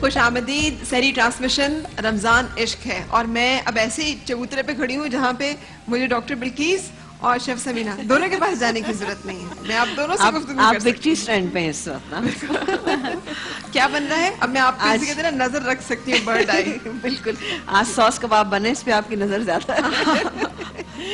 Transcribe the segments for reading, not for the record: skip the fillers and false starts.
खुशामदीद सहरी ट्रांसमिशन रमजान इश्क है। और मैं अब ऐसे ही चबूतरे पे खड़ी हूँ जहाँ पे मुझे डॉक्टर बिल्किस और शेफ समीना दोनों के पास जाने की जरूरत नहीं है। मैं आप दोनों से गुफ्तगू कर सकती हूँ। आप विक्ट्री स्टैंड पे हैं इस वक्त ना। क्या बन रहा है? अब मैं आपको इसी की तरह नजर रख सकती हूँ, बर्ड आई। बिल्कुल, आज सॉस कबाब बने, इस पे आपकी नजर ज्यादा है।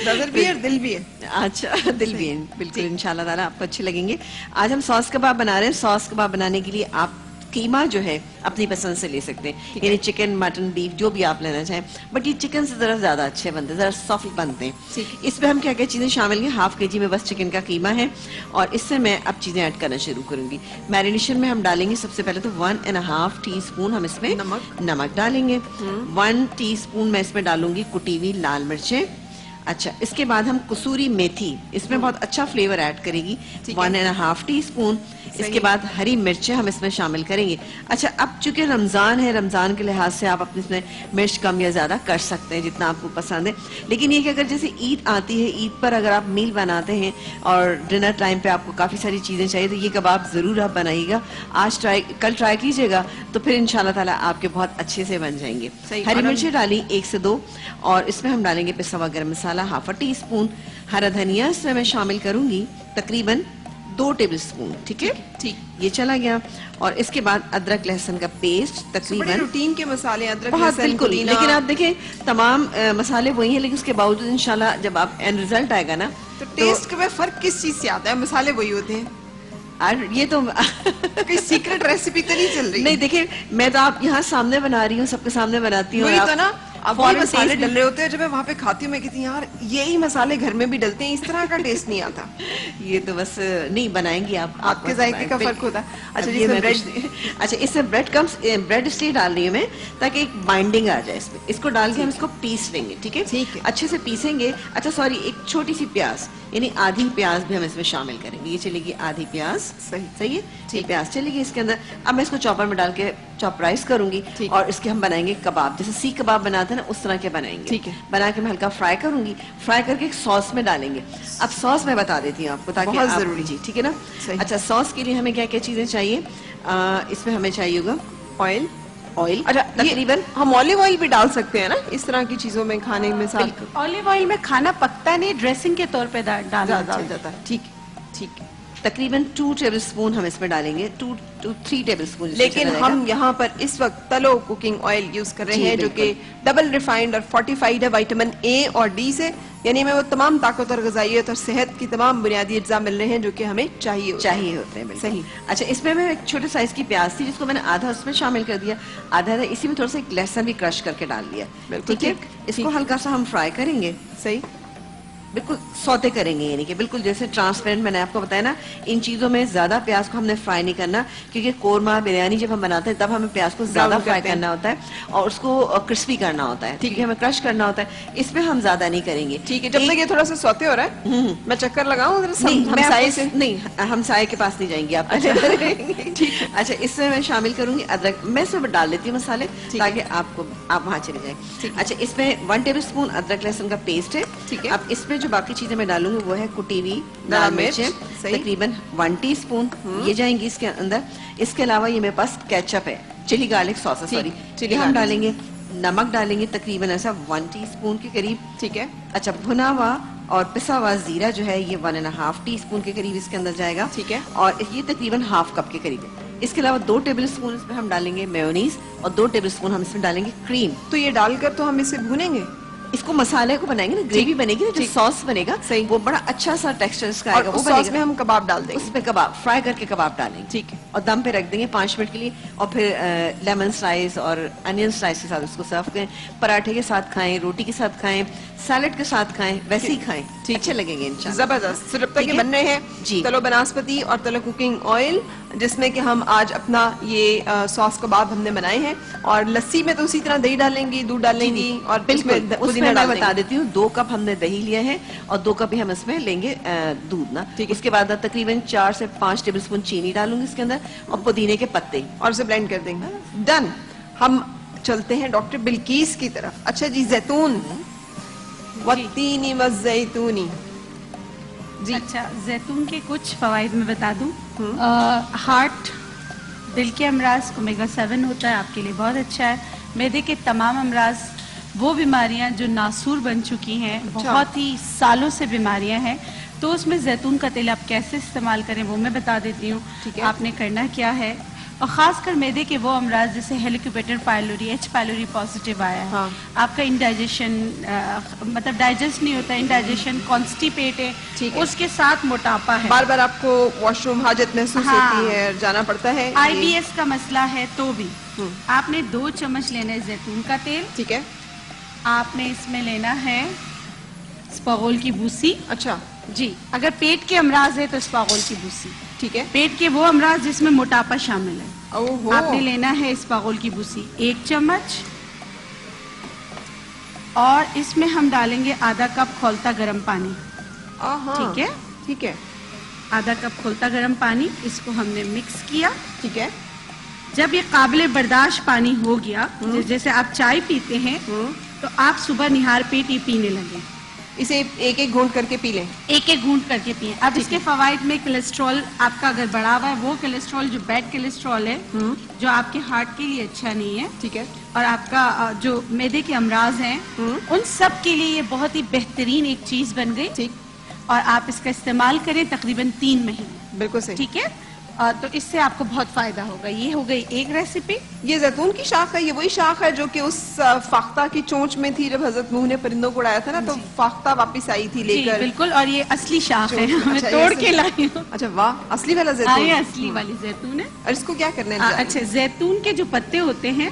नजर भी है और दिल भी है। अच्छा, दिल भी है, बिल्कुल इंशाल्लाह ताला आपको अच्छे लगेंगे। आज हम सॉस कबाब बना रहे हैं। सॉस कबाब बनाने के लिए आप कीमा जो है अपनी पसंद से ले सकते हैं, यानी चिकन, मटन, बीफ जो भी आप लेना चाहें, बट ये चिकन से जरा ज्यादा अच्छे बनते हैं, जरा सॉफ्ट बनते हैं। इसमें हम क्या क्या चीजें शामिल हैं? हाफ के जी में बस चिकन का कीमा है और इससे मैं अब चीजें ऐड करना शुरू करूंगी। मैरिनेशन में हम डालेंगे सबसे पहले तो 1.5 टीस्पून हम इसमें नमक डालेंगे। 1 टीस्पून मैं इसमें डालूंगी कुटी हुई लाल मिर्चें। अच्छा, इसके बाद हम कसूरी मेथी, इसमें बहुत अच्छा फ्लेवर ऐड करेगी, 1.5 टीस्पून। इसके बाद हरी मिर्चें हम इसमें शामिल करेंगे। अच्छा, अब चूंकि रमजान है, रमजान के लिहाज से आप अपने इसमें मिर्च कम या ज्यादा कर सकते हैं जितना आपको पसंद है। लेकिन ये कि अगर जैसे ईद आती है, ईद पर अगर आप मील बनाते हैं और डिनर टाइम पे आपको काफी सारी चीजें चाहिए, तो ये कबाब जरूर आप बनाइएगा। आज कल ट्राई कीजिएगा, तो फिर इंशाल्लाह ताला आपके बहुत अच्छे से बन जाएंगे। हरी मिर्चें डाली 1 से 2 और इसमें हम डालेंगे पिसा हुआ गरम मसाला 1/2 टीस्पून। हरा धनिया इसमें मैं शामिल करूंगी तकरीबन 2 टेबलस्पून। ठीक है, ठीक, ये चला गया। और इसके बाद अदरक लहसुन का पेस्ट तकरीबन रूटीन के मसाले, अदरक बहुत बिल्कुल, लेकिन आप देखें तमाम मसाले वही हैं, लेकिन उसके बावजूद इंशाल्लाह जब आप एंड रिजल्ट आएगा ना तो टेस्ट में फर्क किस चीज से आता है? मसाले वही होते हैं और ये तो कोई सीक्रेट रेसिपी तो नहीं चल रही? नहीं, देखिए मैं तो आप यहाँ सामने बना रही हूँ, सबके सामने बनाती हूँ। वही तो ना, अब वही मसाले डल रहे होते हैं। जब मैं वहाँ पे खाती हूँ मैं कहती हूँ यार यही मसाले घर में भी डलते हैं, इस तरह का टेस्ट नहीं आता। ये तो बस नहीं बनाएंगे आप, आपके जायके का फर्क होता है। अच्छा, इसमें ब्रेड इसलिए डाल रही हूँ मैं ताकि एक बाइंडिंग आ जाए इसमें। इसको डाल के हम इसको पीस लेंगे। ठीक है, ठीक है, अच्छे से पीसेंगे। अच्छा सॉरी, एक छोटी सी प्याज यानी आधी प्याज भी हम इसमें शामिल करेंगे। ये चलेगी आधी प्याज, सही है, ठीक, प्याज चलेगी इसके अंदर। अब मैं इसको चॉपर में डाल के चॉपराइज करूंगी और इसके हम बनाएंगे कबाब, जैसे सीख कबाब बनाते हैं ना उस तरह के बनाएंगे। ठीक है, बना के मैं हल्का फ्राई करूंगी, फ्राई करके एक सॉस में डालेंगे। अब सॉस मैं बता देती हूँ आपको ताकि बहुत जरूरी जी, ठीक है ना। अच्छा, सॉस के लिए हमें क्या क्या चीजें चाहिए? इसमें हमें चाहिए होगा ऑयल। अच्छा, तकरीबन हम ऑलिव ऑयल भी डाल सकते हैं ना इस तरह की चीजों में, खाने में साथ। ऑलिव ऑयल में खाना पकता नहीं, ड्रेसिंग के तौर पे डाल जाता है। ठीक ठीक, तकरीबन 2 टेबलस्पून हम इसमें डालेंगे, 2 to 3 टेबलस्पून। लेकिन हम यहाँ पर इस वक्त तलो कुकिंग ऑयल यूज कर रहे हैं जो कि डबल रिफाइंड और फोर्टिफाइड है विटामिन ए और डी से, यानी हमें वो तमाम ताकत और ग़िज़ाइयत और सेहत की तमाम बुनियादी अज्जा मिल रहे हैं जो कि हमें चाहिए होते हैं। सही। अच्छा, इसमें मैं एक छोटे साइज की प्याज थी जिसको मैंने आधा उसमें शामिल कर दिया, आधा इसी में थोड़ा सा एक लहसुन भी क्रश करके डाल दिया। ठीक है, इसको हल्का सा हम फ्राई करेंगे। सही, बिल्कुल सौते करेंगे, यानी कि बिल्कुल जैसे ट्रांसपेरेंट। मैंने आपको बताया ना, इन चीजों में ज्यादा प्याज को हमने फ्राई नहीं करना, क्योंकि कोरमा बिरयानी जब हम बनाते हैं तब हमें प्याज को ज्यादा फ्राई करना होता है और उसको क्रिस्पी करना होता है। ठीक है, हमें क्रश करना होता है, इसमें हम ज्यादा नहीं करेंगे। ठीक है, जब तक ये थोड़ा सा सौते हो रहा है मैं चक्कर लगाऊं हमसाये से? नहीं, हमसाये के पास नहीं जाएंगे आप। ठीक है, अच्छा, इसमें मैं शामिल करूंगी अदरक। मैं इसमें डाल लेती हूँ मसाले ताकि आप वहां चले जाए। अच्छा, इसमें 1 टेबलस्पून अदरक लहसुन का पेस्ट है। ठीक है, अब इसमें जो बाकी चीजें मैं डालूंगी वो है कुटी हुई लाल मिर्चें, तकरीबन 1 टीस्पून ये जाएंगी इसके अंदर। इसके अलावा ये मेरे पास केचप है, chilli garlic sauce, sorry chilli हम डालेंगे। नमक डालेंगे तकरीबन ऐसा 1 टीस्पून के करीब। ठीक है, अच्छा, भुना हुआ और पिसा हुआ जीरा जो है ये 1.5 टीस्पून के करीब इसके अंदर जाएगा। ठीक है, और ये तकरीबन ½ कप के करीब है। इसके अलावा 2 टेबलस्पून इसमें हम डालेंगे मेयोनीज और 2 टेबलस्पून हम इसमें डालेंगे क्रीम। तो ये डालकर तो हम इसे भूनेंगे, इसको मसाले को बनाएंगे ना, ग्रेवी बनेगी ना, जो सॉस बनेगा सही, वो बड़ा अच्छा सा टेक्सचर इसका आएगा। वो सॉस में हम कबाब डाल देंगे, उसमें कबाब फ्राई करके कबाब डालेंगे। ठीक है, और दम पे रख देंगे 5 मिनट के लिए और फिर लेमन स्लाइस और अनियन स्लाइस के साथ उसको सर्व करें। पराठे के साथ खाएं, रोटी के साथ खाएं, सैलेड के साथ खाएं, वैसे ही खाएं, ठीक, अच्छे लगेंगे इंशाल्लाह। जबरदस्त। तो जब तक ये बन रहे हैं जी, तलो बनास्पति और तलो कुकिंग ऑयल, जिसमें कि हम आज अपना ये सॉस कबाब हमने बनाए हैं। और लस्सी में तो उसी तरह दही डालेंगी, दूध डालेंगी और उसमें मैं बता देती हूँ 2 कप हमने दही लिया है और 2 कप ही हम इसमें लेंगे दूध ना। ठीक, इसके बाद तकरीबन 4 से 5 टेबलस्पून चीनी डालूंगी इसके अंदर और पुदीने के पत्ते और उसे ब्लेंड कर देंगे। डन। हम चलते हैं डॉक्टर बिल्किस की तरफ। अच्छा जी, जैतून वत्तीनी वज़ैतूनी जी। अच्छा, जैतून के कुछ फवाइद मैं बता दूं। हार्ट दिल के अमराज ओमेगा 7 होता है, आपके लिए बहुत अच्छा है। मैदे के तमाम अमराज, वो बीमारियां जो नासूर बन चुकी हैं, बहुत ही सालों से बीमारियां हैं, तो उसमें जैतून का तेल आप कैसे इस्तेमाल करें वो मैं बता देती हूँ। आपने करना क्या है, और खासकर मैदे के वो अमराज जैसे Helicobacter pylori, H pylori positive आया है, आपका इंडाइजेशन मतलब डाइजेस्ट नहीं होता, इंडाइजेशन, कॉन्स्टिपेट है, उसके साथ मोटापा है, बार बार आपको वॉशरूम हाजत महसूस होती है, जाना पड़ता है, IBS का मसला है तो भी आपने 2 चम्मच लेना है जैतून का तेल। ठीक है। आपने इसमें लेना है स्पागोल की भूसी। अच्छा जी, अगर पेट के अमराज है तो स्पागोल की भूसी। ठीक है। पेट के वो अमराज जिसमें मोटापा शामिल है, ओहो। आपने लेना है स्पागोल की भूसी 1 चम्मच, और इसमें हम डालेंगे आधा कप खौलता गर्म पानी। ठीक है, ठीक है। आधा कप खौलता गर्म पानी, इसको हमने मिक्स किया। ठीक है। जब ये काबिले बर्दाश्त पानी हो गया, जैसे आप चाय पीते हैं तो आप सुबह निहार पेट ये पीने लगे, इसे एक एक घूंट करके पी लें। एक एक घूंट करके पिए। अब इसके फवाइद में कोलेस्ट्रॉल आपका अगर बढ़ा हुआ है, वो कोलेस्ट्रॉल जो बैड कोलेस्ट्रॉल है, जो आपके हार्ट के लिए अच्छा नहीं है, ठीक है, और आपका जो मैदे के अमराज हैं, उन सब के लिए ये बहुत ही बेहतरीन एक चीज बन गई। ठीक। और आप इसका इस्तेमाल करें तकरीबन 3 महीने। बिल्कुल सही। ठीक है, तो इससे आपको बहुत फायदा होगा। ये हो गई एक रेसिपी। ये जैतून की शाख है, ये वही शाख है जो कि उस फाख्ता की चोंच में थी जब हजरत नूह ने परिंदों को उड़ाया था ना, तो फाख्ता वापस आई थी लेकर। बिल्कुल, और ये असली शाख है, मैं अच्छा, तोड़ के लाई हूँ। अच्छा वाह, असली वाला जैतून। ये असली वाली जैतून है। और इसको क्या करना है? अच्छा, जैतून के जो पत्ते होते हैं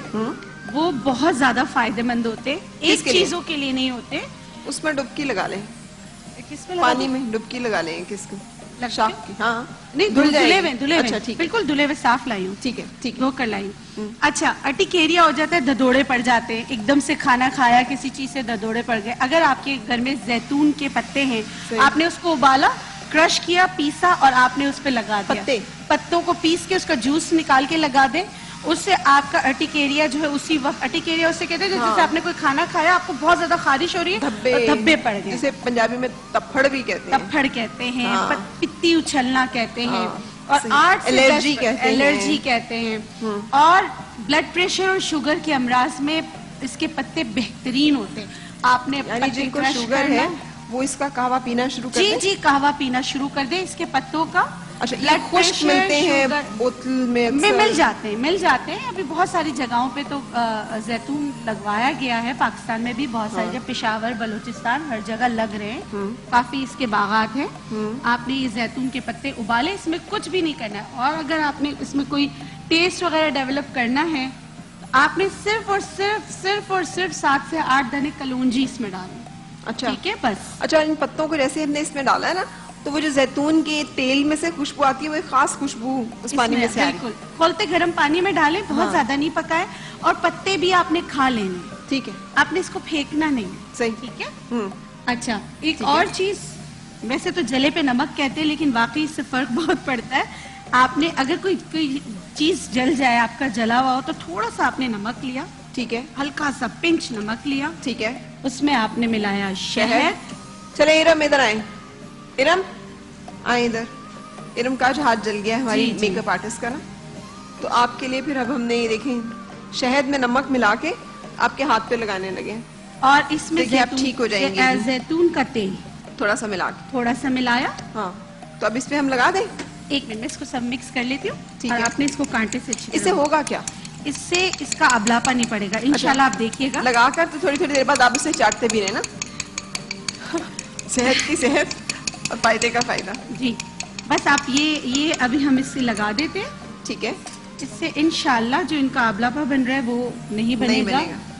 वो बहुत ज्यादा फायदेमंद होते हैं, एक चीजों के लिए नहीं होते। उसमें डुबकी लगा लें, किसमें पानी में डुबकी लगा लें। किसको? शाख की। हाँ, नहीं, धुले हुए। अच्छा, ठीक है। बिल्कुल धुले हुए साफ लाई हूँ। ठीक है, ठीक है। धो कर लाई हूँ। अच्छा, अर्टिकेरिया हो जाता है, ददोड़े पड़ जाते हैं, एकदम से खाना खाया किसी चीज से ददोड़े पड़ गए। अगर आपके घर में जैतून के पत्ते हैं, आपने उसको उबाला, क्रश किया, पीसा, और आपने उस पर लगा दिया, पत्तों को पीस के उसका जूस निकाल के लगा दें, उससे आपका अर्टिकेरिया जो है उसी वक्त, अर्टिकेरिया उससे कहते हैं जैसे आपने कोई खाना खाया, आपको बहुत ज्यादा खारिश हो रही है, धब्बे पड़ गए, जिसे पंजाबी में तप्फड़ भी कहते हैं। तप्फड़ कहते हैं, पित्ती उछलना कहते हैं, और 8 से 10 एलर्जी कहते हैं। और ब्लड प्रेशर और शुगर के अमराज में इसके पत्ते बेहतरीन होते हैं। आपने जिनको शुगर है वो इसका कहवा पीना शुरू कर दें। जी, कहवा पीना शुरू कर दे इसके पत्तों का। अच्छा, ब्लड खुश्क मिलते हैं बोतल में मिल जाते हैं। अभी बहुत सारी जगहों पे तो जैतून लगवाया गया है, पाकिस्तान में भी बहुत सारी जगह, पेशावर, बलूचिस्तान, हर जगह लग रहे हैं, काफी इसके बागात हैं। आपने ये जैतून के पत्ते उबाले, इसमें कुछ भी नहीं करना है, और अगर आपने इसमें कोई टेस्ट वगैरह डेवलप करना है, आपने सिर्फ और सिर्फ 7 से 8 दाने कलौंजी इसमें डालना। अच्छा, ठीक है, बस। अच्छा, इन पत्तों को जैसे हमने इसमें डाला है ना, तो वो जो जैतून के तेल में से खुशबू आती है, वो एक खास खुशबू उस पानी में से आ रही है। बिल्कुल, खोलते गर्म पानी में डालें, बहुत ज्यादा नहीं पकाए, और पत्ते भी आपने खा लेने। ठीक है, आपने इसको फेंकना नहीं। सही। ठीक है। अच्छा, एक और चीज, वैसे तो जले पे नमक कहते हैं, लेकिन वाकई इससे फर्क बहुत पड़ता है। आपने अगर कोई चीज जल जाए, आपका जला हुआ हो, तो थोड़ा सा आपने नमक लिया। ठीक है, हल्का सा पिंच नमक लिया। ठीक है, उसमें आपने मिलाया शहद। चले इरम, इधर आए। इरम आए इधर। इरम का जो हाथ जल गया है हमारी मेकअप आर्टिस्ट का ना, तो आपके लिए फिर अब हमने ये देखें शहद में नमक मिला के आपके हाथ पे लगाने लगे, और इसमें आप ठीक हो जाएंगे। जैतून का तेल थोड़ा सा मिला के, थोड़ा सा मिलाया। हाँ, तो अब इसमें हम लगा दें। 1 मिनट में इसको सब मिक्स कर लेती हूँ। ठीक है। है। आपने इसको कांटे से छिड़क। इससे होगा क्या? इससे इसका अबलापा नहीं पड़ेगा, इंशाल्लाह। आप देखिएगा लगाकर, तो थोड़ी थोड़ी देर बाद आप इसे चाटते भी रहे ना। सेहत की सेहत और फायदे का फायदा। जी, बस आप ये अभी हम इससे लगा देते हैं। ठीक है, इससे इंशाल्लाह जो इनका अबलापा बन रहा है वो नहीं बनेगा।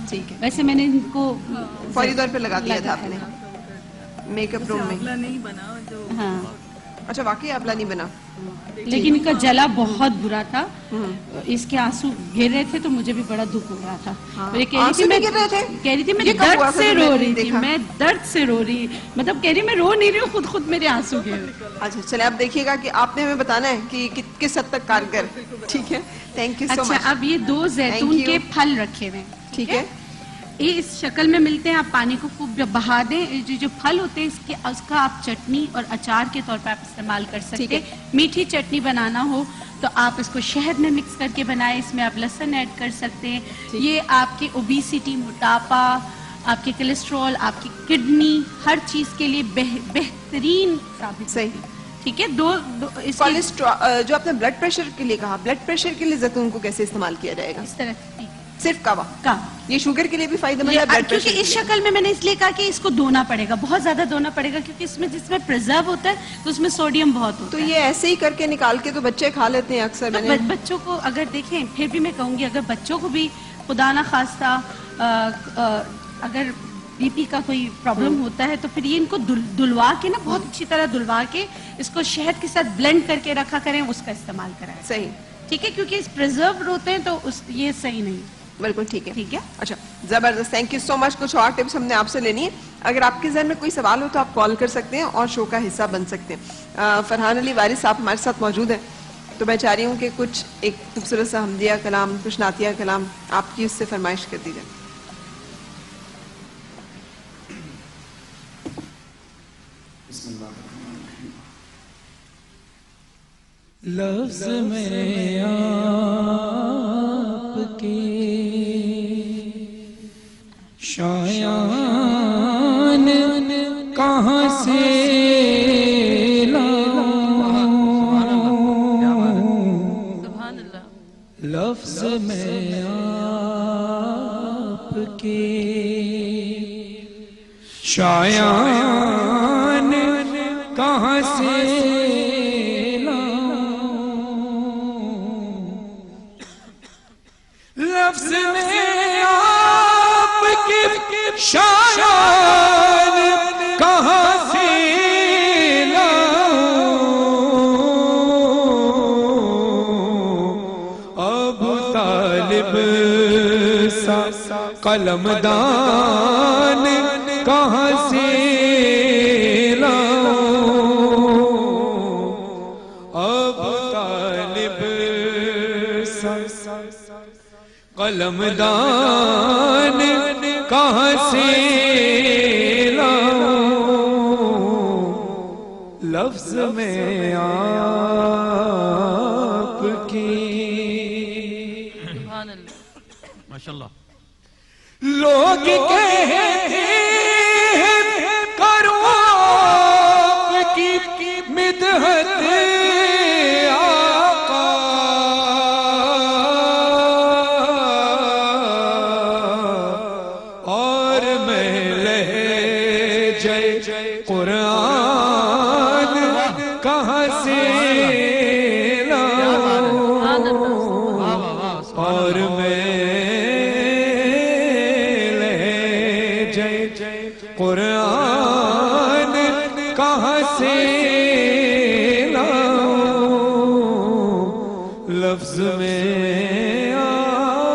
ठीक है, वैसे मैंने इनको फौरी तौर पे लगा दिया था आपने मेकअप रूम में। नहीं बना जो। हाँ, अच्छा, वाकई आंवला नहीं बना, लेकिन इनका जला बहुत बुरा था। इसके आंसू गिर रहे थे, तो मुझे भी बड़ा दुख हो रहा था। मैं कह रही थी मैं दर्द से रो रही थी, मैं दर्द से रो रही, मतलब कह रही मैं रो नहीं रही हूँ, खुद मेरे आंसू गिर रहे। अच्छा, चले आप देखिएगा कि आपने हमें बताना है कि किस हद तक कारगर। ठीक है, थैंक यू सो मच। अच्छा, अब ये 2 जैतून के फल रखे हुए हैं। ठीक है, ये इस शक्ल में मिलते हैं। आप पानी को खूब जब बहा दें, जो फल होते हैं उसका आप चटनी और अचार के तौर पर आप इस्तेमाल कर सकते हैं। मीठी चटनी बनाना हो तो आप इसको शहद में मिक्स करके बनाएं, इसमें आप लहसुन ऐड कर सकते हैं। ये आपके ओबेसिटी, मोटापा, आपके कोलेस्ट्रॉल, आपकी किडनी, हर चीज के लिए बेहतरीन साबित सही। होती है। ठीक है। दो कोलेस्ट्रॉल जो आपने ब्लड प्रेशर के लिए कहा, ब्लड प्रेशर के लिए जैतून को कैसे इस्तेमाल किया जाएगा? इस तरह सिर्फ कावा का ये शुगर के लिए भी फायदेमंद है, ब्लड क्योंकि प्रेशर इस शक्ल में मैंने इसलिए कहा कि इसको धोना पड़ेगा, बहुत ज्यादा धोना पड़ेगा, क्योंकि इसमें जिसमें प्रिजर्व होता है तो उसमें सोडियम बहुत होता तो है। ये ऐसे ही करके निकाल के तो बच्चे खा लेते हैं अक्सर। मैंने बच्चों को अगर देखें, फिर भी मैं कहूंगी अगर बच्चों को भी खुदा ना खास्ता अगर बीपी का कोई प्रॉब्लम होता है तो फिर ये इनको धुलवा के ना, बहुत अच्छी तरह धुलवा के इसको शहद के साथ ब्लेंड करके रखा करें, उसका इस्तेमाल कराएं। सही। ठीक है, क्योंकि प्रिजर्व होते हैं तो ये सही नहीं। बिल्कुल ठीक है। ठीक है। अच्छा, जबरदस्त, थैंक यू सो मच। कुछ और टिप्स हमने आपसे लेनी है। अगर आपके जहन में कोई सवाल हो तो आप कॉल कर सकते हैं और शो का हिस्सा बन सकते हैं। फरहान अली वारिस साहब हमारे साथ मौजूद हैं, तो मैं चाह रही हूँ कि कुछ एक खूबसूरत सा हमदिया कलाम, कुछ नातिया कलाम आपकी उससे फरमाइश कर दी जाए। लफ्ज़ में आपके शायान कहाँ से लाऊं, लफ्ज़ में आपके शायान कहाँ से लफ्ज़ में आपकी शान कहाँ से लाऊं, अब तालिब सा कलमदान कहाँ से लाऊं, अब तालिब सा कलमदान कहाँ से लाऊं, लफ्ज़ में आपकी। माशाल्लाह। लोग कहते हैं करो आपकी मिदहत कुरान कहाँ से लाऊं, और मैं लहजे कुरान कहाँ से लाऊं, लफ्ज़ में आपके।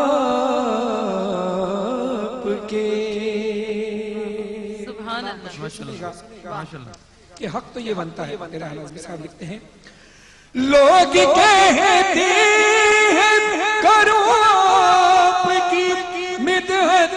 कि हक तो ये बनता है। मेरा नज़मी साहब लिखते हैं, लोग कहते हैं करो आपकी मिदहत